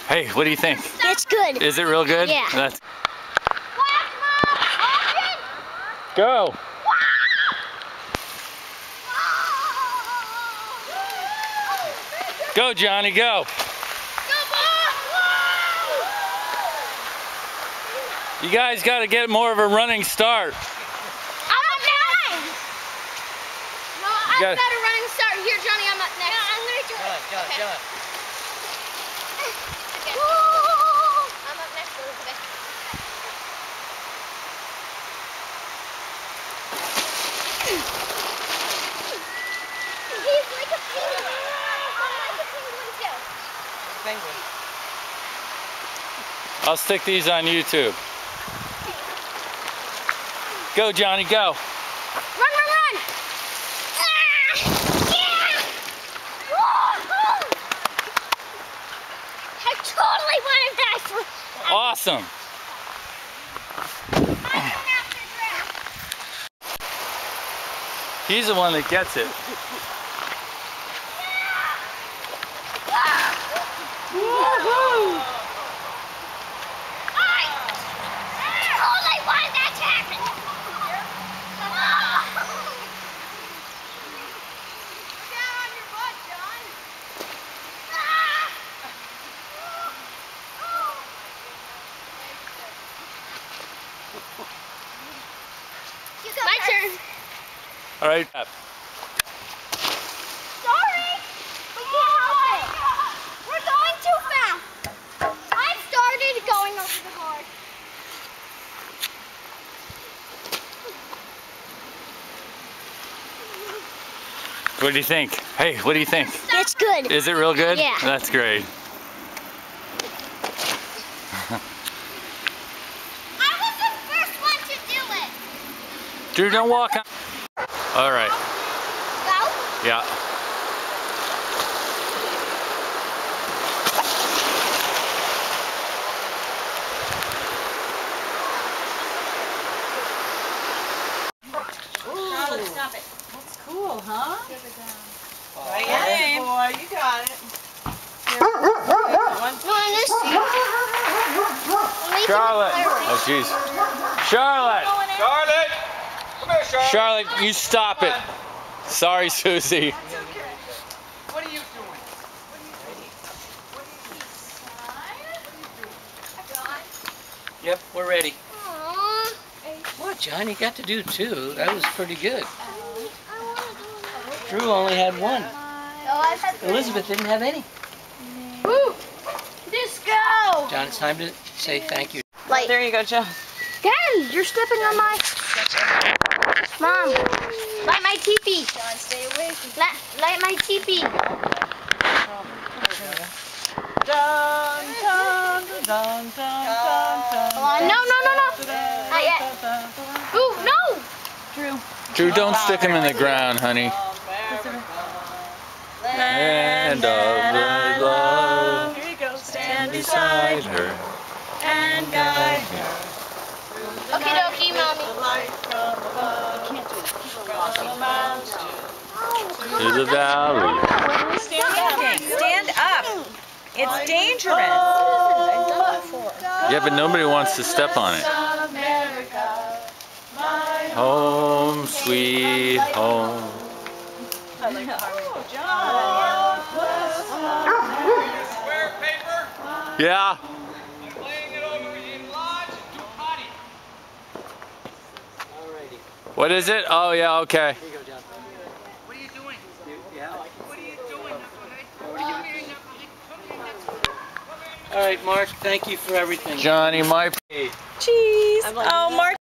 Hey, what do you think? It's good. Is it real good? Yeah. That's... Go. Go, Johnny, go. You guys got to get more of a running start. I'm a better running start. Here, Johnny, I'm up next. No, I'm going to do it. John. I'm up next, Elizabeth. He's like a penguin. I'm like a penguin, too. Penguin. I'll stick these on YouTube. Go, Johnny, go. Run! I totally wanted that. Awesome. He's the one that gets it. Woohoo! I totally wanted that to happen. My turn. All right. Sorry, we can't help it. We're going too fast. I started going over the board. What do you think? Hey, what do you think? It's good. Is it real good? Yeah. That's great. I was the first one to do it. Drew, don't walk on. All right. Go? Yeah. Charlotte, stop it. That's cool, huh? Right in, boy. You got it. No, I missed you. Charlotte. Oh, jeez. Charlotte. Charlotte! Come here, Charlotte. Charlotte, you stop it. Sorry, Susie. What are you doing? Yep, we're ready. Aww. What, John? You got to do two. That was pretty good. Drew only had one. Elizabeth didn't have any. Woo! Disco! John, it's time to say thank you. Like, There you go, John. Daddy, you're stepping on my... Mom, light my teepee. John, stay away from Light my teepee. Dun, dun, dun, dun, dun, Come on. No. Not yet. Ooh, no! Drew. Drew, don't stick him in the ground, honey. Land of the love. Here you go. Stand Beside her. and guide her. Okie dokie, Mommy. To the valley. Stand up. It's dangerous. Yeah, but nobody wants to step on it. Home, sweet home. Square paper. Yeah. I'm laying it over in large to potty. Alrighty. What is it? Oh, yeah, okay. Here you go, John. What are you doing? Yeah. What are you doing, Knucklehead? All right, Mark. Thank you for everything. Johnny, my... Cheese. Oh, Mark.